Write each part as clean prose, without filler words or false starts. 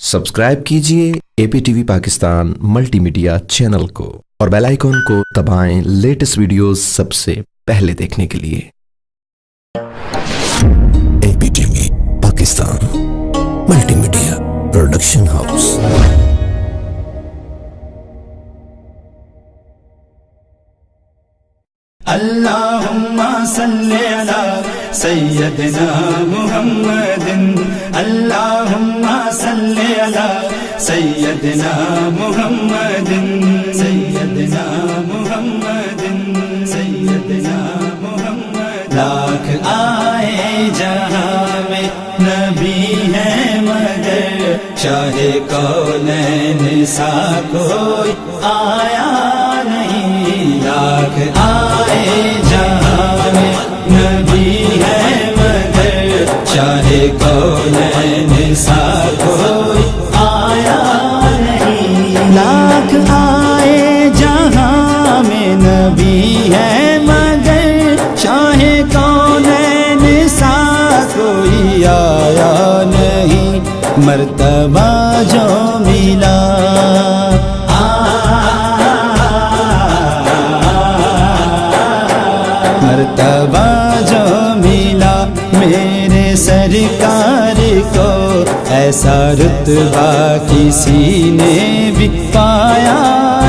Subscribe कीजिए APTV Pakistan multimedia channel को और बेल आइकॉन को दबाएं लेटेस्ट वीडियोस सबसे पहले देखने के लिए। APTV Pakistan multimedia production house. अल्लाहुम्मा सल्ली अला सय्यदना मुहम्मदिन। अल्लाहुम्मा सल्ली अला सय्यदना मुहम्मदिन। सय्यदना मुहम्मदिन। सय्यदना मुहम्मद। लाख आए जहां में नबी है मगर शाहे कौनैन सा कोई आया नहीं। लाख आए जहां में नबी है मगर शाहे कौनैन सा कोई आया नहीं। लाख आए जहां में नबी है मगर शाहे कौनैन सा कोई आया नहीं। मर्तबा जो मिला मर्तबा जो मिला मेरे सरकार को ऐसा रुतबा किसी ने भी पाया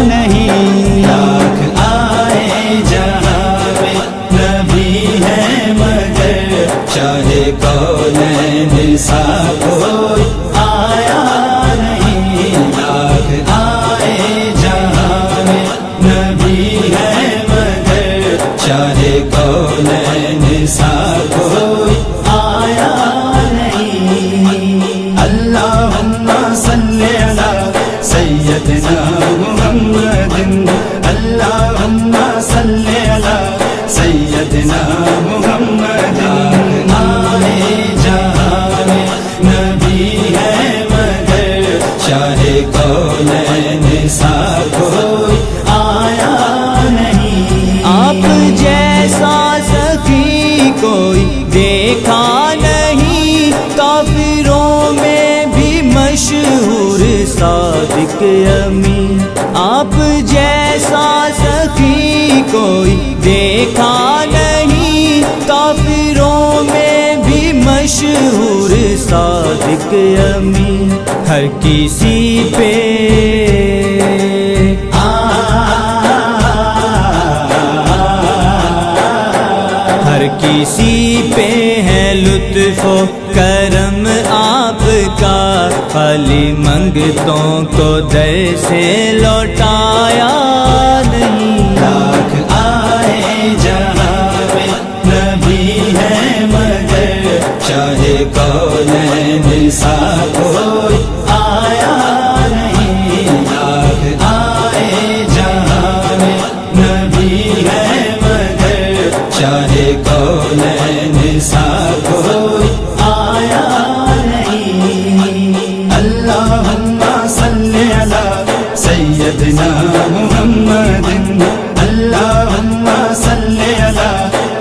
नहीं। लाख आए जहां में नबी है मगर शाहे कौनैन सा कोई आया नहीं। लाख आए जहां में नबी है मगर शाहे कौनैन सा कोई आया नहीं। अल्लाहुम्मा सल्ली अला सय्यदना मुहम्मदिन। अल्लाहुम्मा सल्ली अला सय्यदना मुहम्मदिन। आए जहां में नबी है मगर शाहे कौनैन सा कोई आया नहीं। आप जैसा सखी कोई देखा नहीं, काफिरों में भी मशहूर सादिक अमीन। आप जैसा सखी कोई देखा नहीं, काफिरों में भी मशहूर सादिक अमीन। हर किसी पे हर किसी पे है लुत्फ़ो करम आपका, खाली मंगतों को दर से लौटाया नहीं। लाख आए जहां में नबी है मगर शाहे कौनैन सा कोई आया नहीं। लाख आए जहां में नबी है मगर शाहे कौनैन सा कोई आया नहीं। अल्लाहुम्मा सल्ली अला सय्यदना मुहम्मदिन। अल्लाहुम्मा सल्ली अला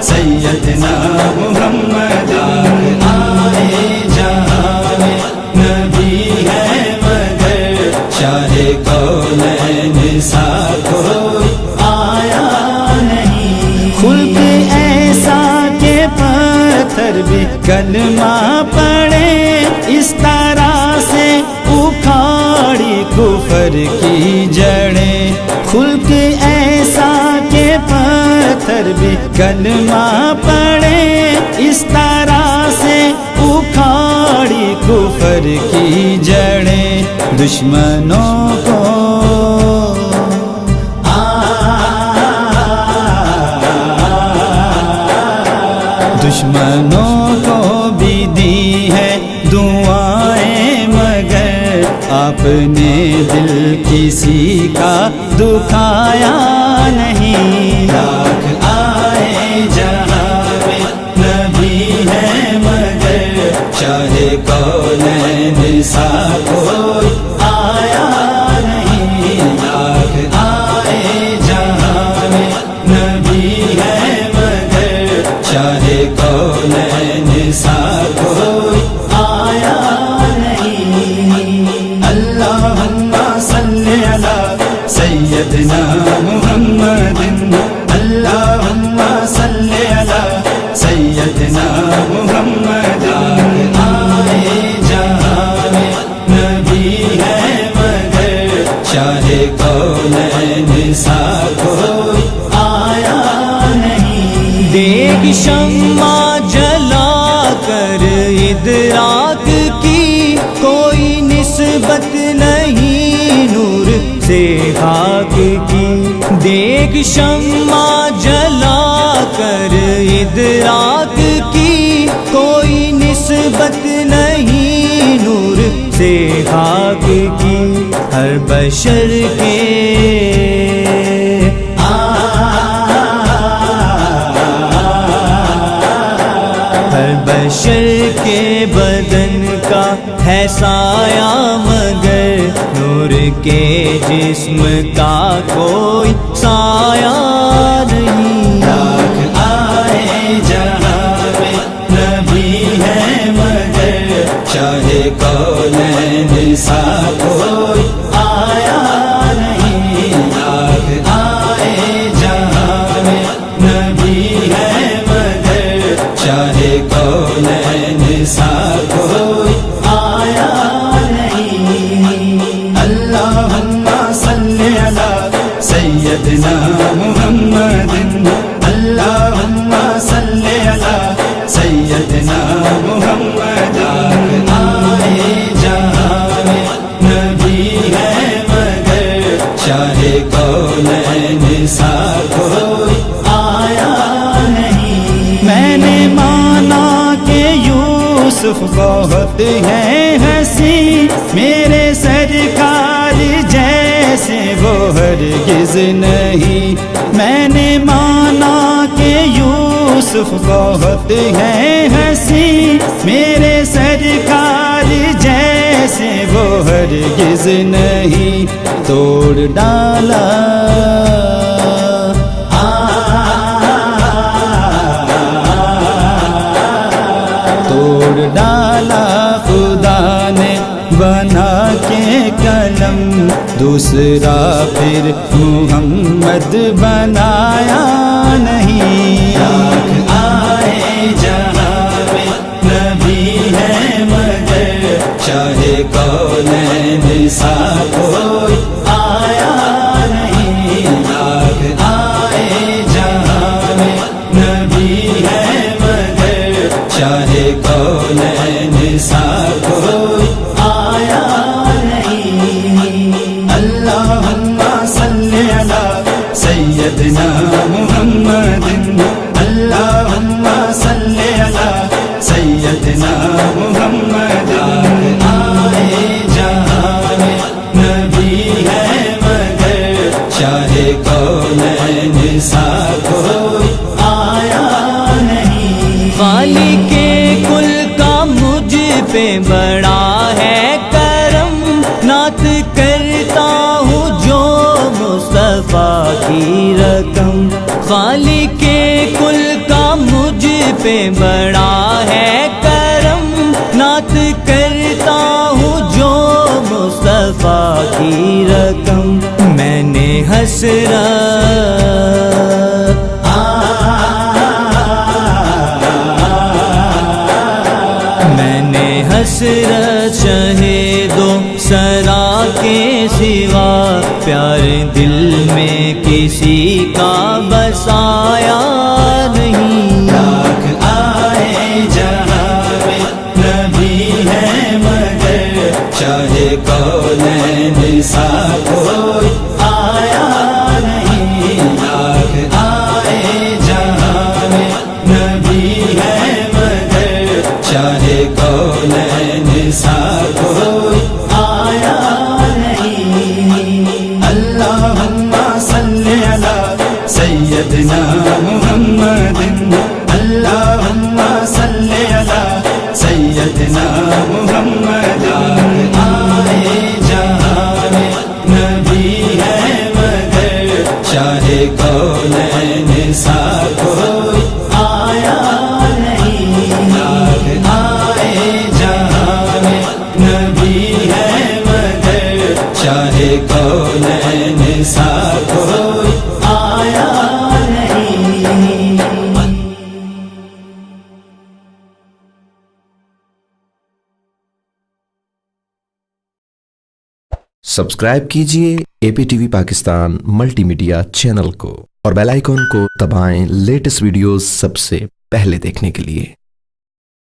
सय्यदना मुहम्मदिन। आए जहां में नबी है मगर शाहे कौनैन सा कोई आया नहीं। खुल्क ऐसा के पत्थर भी कलमा पड़े, इस तरह से उखाड़ी कुफर की जड़ें। खुल्क ऐसा के पत्थर भी कलमा पड़े, इस तरह से उखाड़ी कुफर की जड़ें। दुश्मनों को दुश्मनों को भी दी है दुआएं मगर आपने दिल किसी का दुखाया नहीं। लाख आए जहां में नबी है मगर शाहे कौनैन सा कोई आया नहीं। लाख आए जहां में नबी है मगर शाहे कौनैन सा कोई आया नहीं। نسبت نہیں نور سے خاک کی، دیکھ شمع جلا کر ادراک کی، کوئی نسبت نہیں نور سے خاک کی، ہر بشر کے ہر بشر کے بدن کا ہے سایہ، مگر نور کے جسم کا کوئی سایہ نہیں۔ لاکھ آئے جہاں میں نبی ہے، مگر چاہے کونین سا کوئی آیا نہیں۔ لاکھ آئے جہاں میں نبی ہے، مگر چاہے کونین سا کوئی آیا نہیں۔ اللہم صلی علی سیدنا محمد، اللہم صلی علی سیدنا محمد۔ آئے جہاں میں نبی ہے، مگر چاہے کونین سا کوئی آیا نہیں۔ میں نے مانا کہ یوسف بہت ہے ہنسی، میرے سرکار جیسے وہ ہرگز نہیں۔ میں نے مانا کہ یوسف بہت ہے ہنسی، میرے سرکار جیسے وہ ہرگز نہیں۔ توڑ ڈالا توڑ ڈالا خدا نے بنا کے قلم، دوسرا پھر محمد بنایا نہیں۔ لاکھ آئے جہاں میں نبی ہے، مگر چاہے کونین سا کوئی آیا نہیں۔ لاکھ آئے جہاں میں نبی ہے، مگر چاہے کونین سا کوئی آیا نہیں۔ اللہم صلی علی سیدنا محمد، اللہم صلی علی سیدنا محمد۔ آئے جہاں میں نبی ہے، مگر چاہے کونین سا کوئی آیا نہیں۔ خالق کے کل کا مجھ پہ بڑا ہے کرم، نعت کرتا ہوں جو مصطفیٰ کی رقم۔ خالق کے کل کا مجھ پہ بڑا ہے کرم، نعت کرتا ہوں جو مصطفیٰ کی رقم۔ میں نے حسرت حسرت شہیدو سرا کے سوا، پیار دل میں کسی کا بسایا نہیں۔ لاکھ آئے جہاں میں نبی ہے، مگر چاہے کونین سا کوئی آیا نہیں۔ لاکھ آئے جہاں میں نبی ہے، مگر چاہے کونین سا کوئی آیا نہیں۔ اللہم صلی علی سیدنا محمد، اللہم صلی علی سیدنا محمد۔ آئے جہاں میں نبی ہے، مگر چاہے کونین سا کوئی آیا نہیں۔ لاکھ آئے جہاں میں نبی ہے، مگر چاہے کونین سا کوئی آیا نہیں۔ سبسکرائب کیجئے A P T V Pakistan multimedia channel کو اور بیل آئیکن کو دبائیں لیٹسٹ ویڈیوز سب سے پہلے دیکھنے کے لیے۔